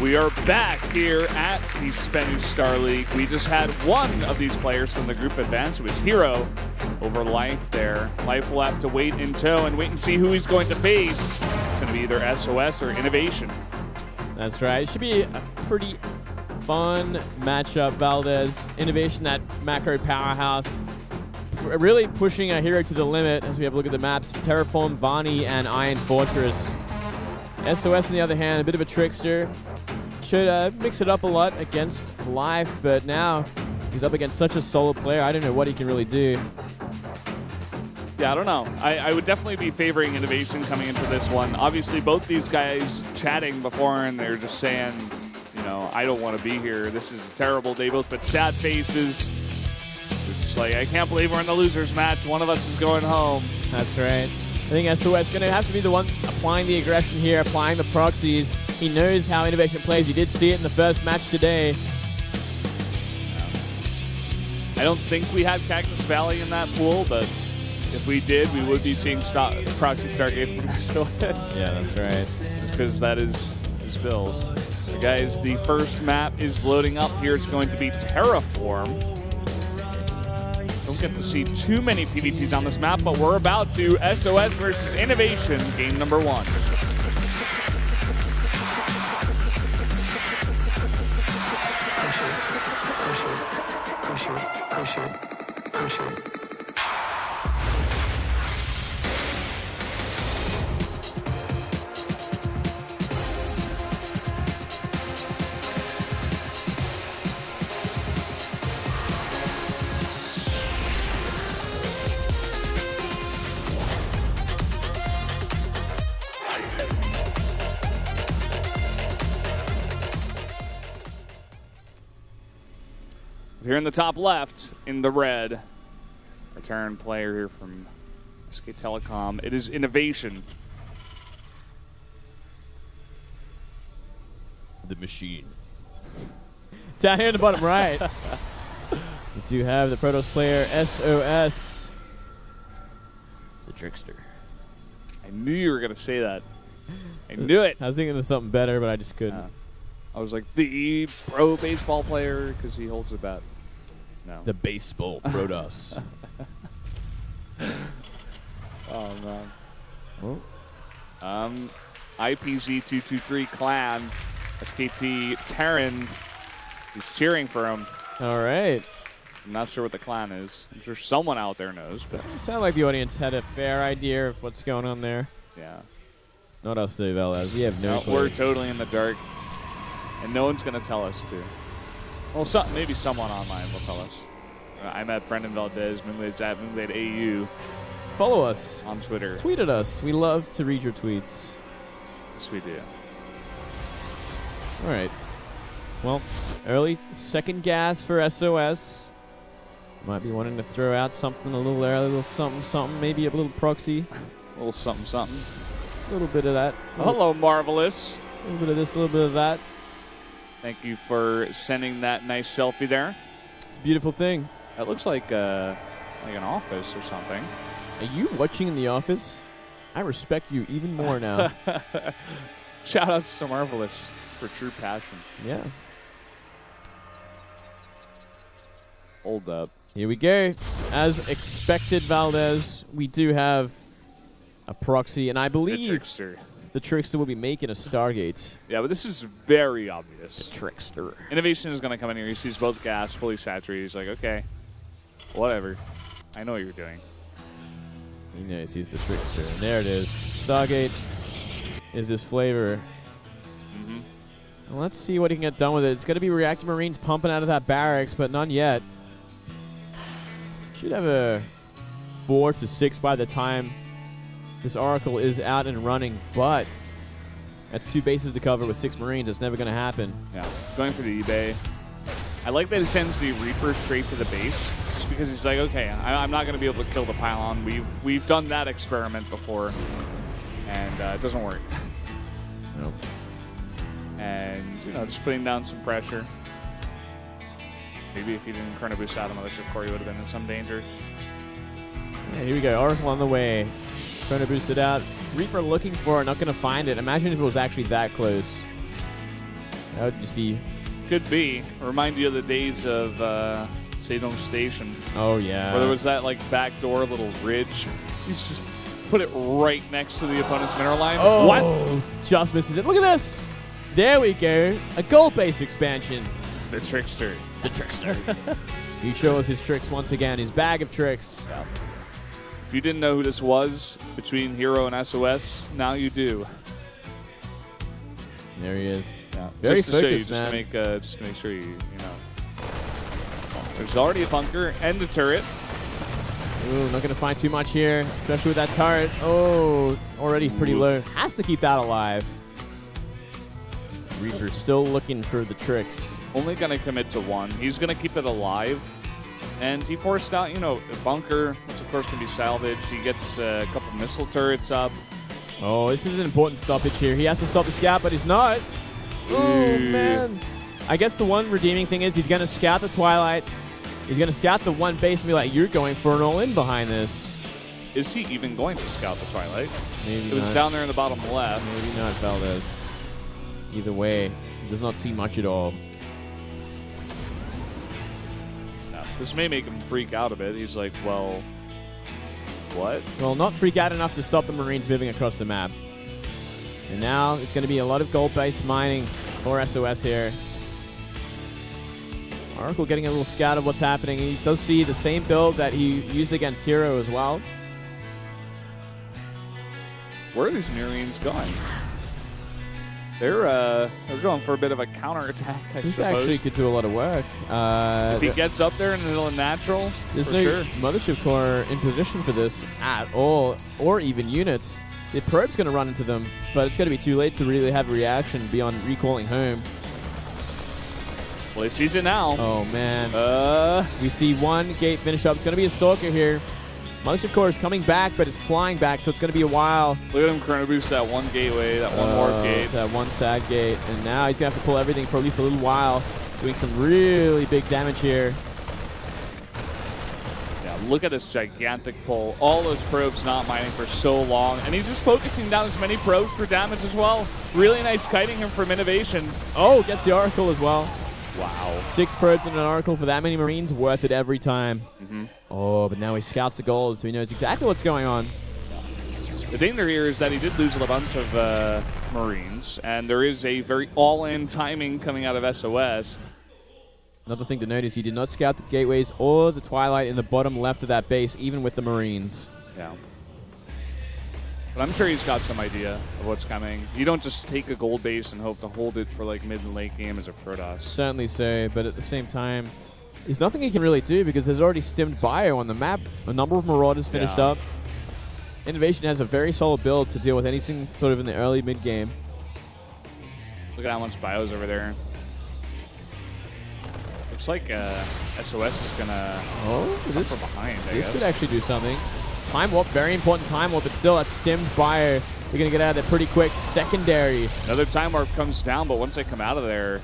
We are back here at the SBENU Star League. We just had one of these players from the group advance. It was herO over Life there. Life will have to wait in tow and wait and see who he's going to face. It's going to be either SOS or INnoVation. That's right. It should be a pretty fun matchup. Valdez, INnoVation, that macro powerhouse, really pushing a herO to the limit as we have a look at the maps. Terraform, Vani, and Iron Fortress. SOS, on the other hand, a bit of a trickster. Should mix it up a lot against Life, but now he's up against such a solid player. I don't know what he can really do. Yeah, I don't know. I would definitely be favoring INnoVation coming into this one. Obviously, both these guys chatting before, and they're just saying, you know, I don't want to be here. This is a terrible day. Both but sad faces. They're just like, I can't believe we're in the losers match. One of us is going home. That's right. I think SOS is going to have to be the one applying the aggression here, applying the proxies. He knows how INnoVation plays. He did see it in the first match today. I don't think we had Cactus Valley in that pool, but if we did, we would be seeing proxy Stargate from SOS. Yeah, that's right. Just because that is his build. So guys, the first map is loading up here. It's going to be Terraform. Don't get to see too many PVTs on this map, but we're about to. SOS versus INnoVation, game number 1. Here in the top left, in the red, return player here from SK Telecom. It is INnoVation. The machine. Down here in the bottom right, we do have the Protoss player, SOS. The trickster. I knew you were going to say that. I knew it. I was thinking of something better, but I just couldn't. I was like, the pro baseball player, because he holds a bat. No. The baseball Protoss. Oh, man. IPZ223 clan, SKT Terran is cheering for him. All right. I'm not sure what the clan is. I'm sure someone out there knows. But it sounded like the audience had a fair idea of what's going on there. Yeah. Not us, though, Valdez. We have no clue. We're totally in the dark, and no one's going to tell us to. Well, maybe someone online will tell us. I'm at Brendan Valdez. Moonblade's at MoonbladeAU. Follow us on Twitter. Tweet at us. We love to read your tweets. Yes, we do. All right. Well, early second gas for SOS. Might be wanting to throw out something a little early, a little something, maybe a little proxy. A little something. A little bit of that. Hello, Marvelous. A little bit of this, a little bit of that. Thank you for sending that nice selfie there. It's a beautiful thing. That looks like an office or something. Are you watching in the office? I respect you even more now. Shout outs to Marvelous for true passion. Yeah. Hold up. Here we go. As expected, Valdez, we do have a proxy, and I believe the trickster will be making a Stargate. Yeah, but this is very obvious. The trickster. INnoVation is going to come in here. He sees both gas fully saturated. He's like, okay, whatever. I know what you're doing. He knows he's the trickster. And there it is. Stargate is his flavor. Well, let's see what he can get done with it. It's going to be Reactor Marines pumping out of that barracks, but none yet. Should have a 4 to 6 by the time this Oracle is out and running, but that's 2 bases to cover with 6 Marines. It's never going to happen. Yeah, going for the eBay. I like that he sends the Reaper straight to the base, just because he's like, okay, I'm not going to be able to kill the pylon. We've done that experiment before, and it doesn't work. Nope. And, you know, just putting down some pressure. Maybe if he didn't Chrono Boost out of Mothership Core, he would have been in some danger. Yeah, here we go. Oracle on the way. Chrono boosted out. Reaper looking for it, not going to find it. Imagine if it was actually that close. That would just be... Could be. Remind you of the days of Sedong Station. Oh, yeah. Where there was that, like, backdoor little ridge. You just put it right next to the opponent's mineral line. Oh, what? Just misses it. Look at this. There we go. A gold-based expansion. The trickster. The trickster. He shows his tricks once again. His bag of tricks. Yeah. If you didn't know who this was between herO and SOS, now you do. There he is. Yeah. Very just to show you, focused, just to make sure you know. Well, there's already a bunker and a turret. Ooh, not going to find too much here, especially with that turret. Oh, already pretty low. Has to keep that alive. Reaper still looking for the tricks. Only going to commit to one. He's going to keep it alive. And he forced out, you know, a bunker, which of course can be salvaged. He gets a couple missile turrets up. Oh, this is an important stoppage here. He has to stop the scout, but he's not. Oh, man. I guess the one redeeming thing is he's going to scout the Twilight. He's going to scout the one base and be like, you're going for an all-in behind this. Is he even going to scout the Twilight? Maybe It was not. down there in the bottom left. Maybe not, Valdez. Either way, he does not see much at all. This may make him freak out a bit. He's like, well, what? Well, not freak out enough to stop the Marines moving across the map. And now it's going to be a lot of gold-based mining for SOS here. Oracle getting a little scout of what's happening. He does see the same build that he used against herO as well. Where are these Marines going? They're going for a bit of a counterattack, I This suppose. actually could do a lot of work. If he gets up there and it'll natural, there's for no sure. Mothership Core in position for this at all, or even units. The probe's going to run into them, but it's going to be too late to really have a reaction beyond recalling home. Well, he sees it now. Oh, man. We see one gate finish up. It's going to be a Stalker here. Mothership Core is coming back, but it's flying back, so it's going to be a while. Look at him chrono boost that one gateway, that one warp gate. That one sad gate. And now he's going to have to pull everything for at least a little while, doing some really big damage here. Yeah, look at this gigantic pull. All those probes not mining for so long. And he's just focusing down as many probes for damage as well. Really nice kiting him from INnoVation. Oh, gets the Oracle as well. Wow. 6 probes in an Oracle for that many Marines, worth it every time. Oh, but now he scouts the gold, so he knows exactly what's going on. The danger here is that he did lose a bunch of Marines, and there is a very all-in timing coming out of SOS. Another thing to note is he did not scout the gateways or the Twilight in the bottom left of that base, even with the Marines. Yeah. But I'm sure he's got some idea of what's coming. You don't just take a gold base and hope to hold it for like mid and late game as a Protoss. Certainly so, but at the same time, there's nothing he can really do because there's already stimmed bio on the map. A number of Marauders finished up. INnoVation has a very solid build to deal with anything sort of in the early mid game. Look at how much bio's over there. Looks like SOS is gonna come from behind, I This guess. could actually do something. Time warp, very important time warp, but still that stimmed bio. They're going to get out of there pretty quick. Secondary. Another time warp comes down, but once they come out of there,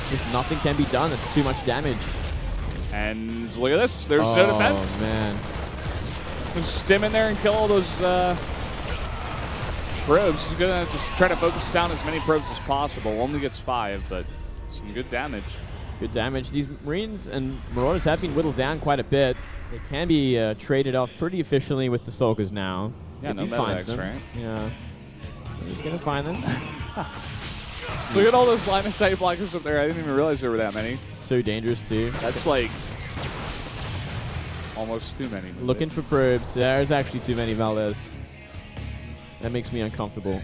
just nothing can be done. It's too much damage. And look at this. There's no defense. Oh, man. Just stim in there and kill all those probes. He's going to just try to focus down as many probes as possible. Only gets 5, but some good damage. Good damage. These Marines and Marauders have been whittled down quite a bit. They can be traded off pretty efficiently with the Stalkers now. Yeah, if no he finds medivacs, them. right? Yeah. He's going to find them. Look at all those line of sight blockers up there. I didn't even realize there were that many. So dangerous, too. That's like almost too many. Looking for probes. There's actually too many, Valdez. That makes me uncomfortable.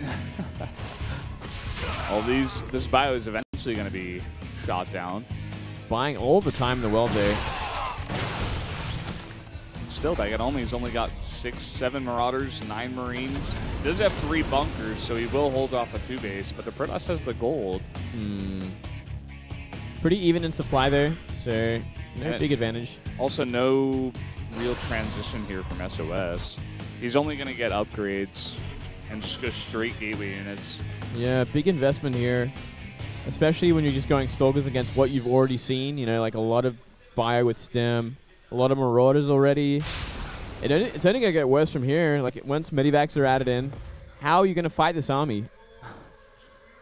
This bio is eventually going to be shot down. Buying all the time in the world there. Still, back at home, he's only got 6, 7 Marauders, 9 Marines. He does have 3 bunkers, so he will hold off a 2 base, but the Protoss has the gold. Pretty even in supply there, so no big advantage. Also, no real transition here from SOS. He's only going to get upgrades and just go straight gateway units. Yeah, big investment here, especially when you're just going Stalkers against what you've already seen. You know, like a lot of bio with stim. A lot of Marauders already. It's only going to get worse from here. Like, once medivacs are added in, how are you going to fight this army?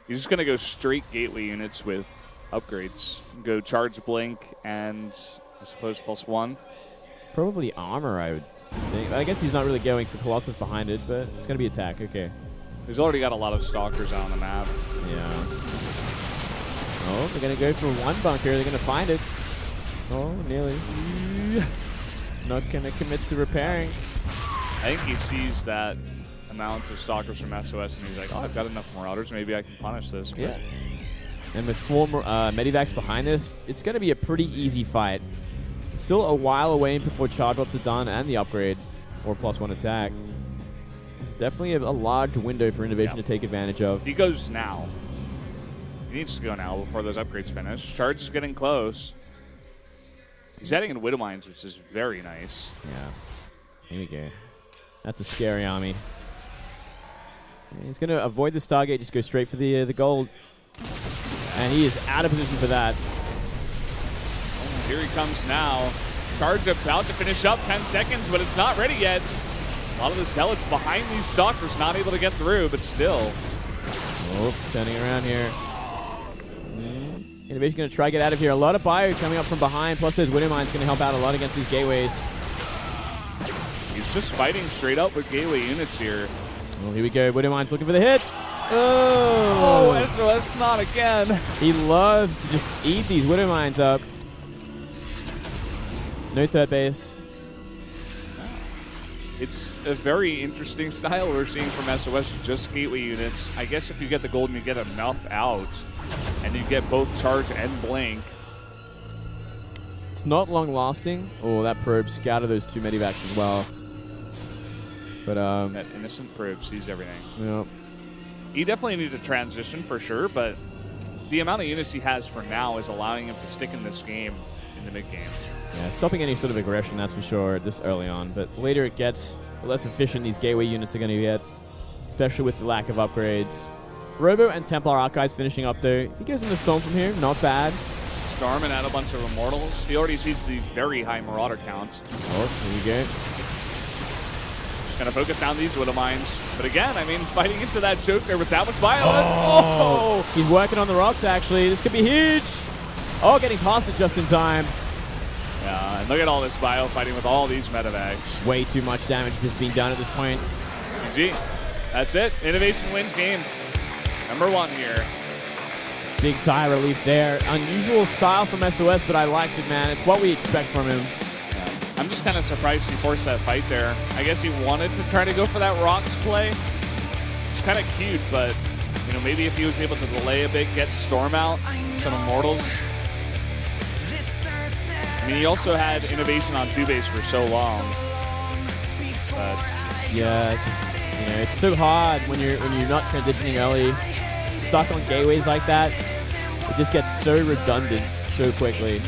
He's just going to go straight gateway units with upgrades. Go charge, blink, and I suppose +1. Probably armor, I would think. I guess he's not really going for Colossus behind it, but it's going to be attack. Okay. He's already got a lot of stalkers out on the map. Yeah. Oh, they're going to go for one bunker. They're going to find it. Oh, nearly. Not going to commit to repairing. I think he sees that amount of stalkers from SOS, and he's like, oh, I've got enough Marauders. Maybe I can punish this. Yeah. And with 4 Medivacs behind this, it's going to be a pretty easy fight. It's still a while away before charge lots are done and the upgrade or +1 attack. It's definitely a large window for INnoVation to take advantage of. He goes now. He needs to go now before those upgrades finish. Charge is getting close. He's adding in Widow Mines, which is very nice. Yeah. Here we go. That's a scary army. And he's going to avoid the Stargate, just go straight for the gold. And he is out of position for that. Here he comes now. Charge about to finish up, 10 seconds, but it's not ready yet. A lot of the Zealots behind these Stalkers not able to get through, but still. Oh, turning around here. INnoVation going to try to get out of here. A lot of bio coming up from behind, plus those Widow Mines going to help out a lot against these gateways. He's just fighting straight up with gateway units here. Well, here we go. Widow Mines looking for the hits. Oh, SOS not again. He loves to just eat these Widow Mines up. No third base. It's a very interesting style we're seeing from SOS, just gateway units. I guess if you get the gold and you get enough out, and you get both charge and blink. It's not long lasting. Oh, that probe scouted those 2 Medivacs as well. But that innocent probe sees everything. Yeah. He definitely needs a transition for sure, but the amount of units he has for now is allowing him to stick in this game in the mid game. Yeah, stopping any sort of aggression, that's for sure, this early on. But the later it gets, the less efficient these gateway units are going to get, especially with the lack of upgrades. Robo and Templar Archives finishing up though. If he goes in the Storm from here, not bad. Storm and add a bunch of Immortals. He already sees the very high Marauder count. Oh, here we go. Just going to focus down these Widow Mines. But again, I mean, fighting into that Joker with that much violence. Oh! He's working on the rocks, actually. This could be huge. Oh, getting past it just in time. Yeah, and look at all this bio fighting with all these Medivacs. Way too much damage is being done at this point. GG. That's it. INnoVation wins game. #1 here. Big sigh of relief there. Unusual style from SOS, but I liked it, man. It's what we expect from him. Yeah. I'm just kind of surprised he forced that fight there. I guess he wanted to try to go for that rocks play. It's kind of cute, but you know, maybe if he was able to delay a bit, get Storm out, some Immortals. I mean, he also had INnoVation on 2 base for so long. But yeah, just, you know, it's so hard when you're not transitioning early, stuck on gateways like that. It just gets so redundant so quickly.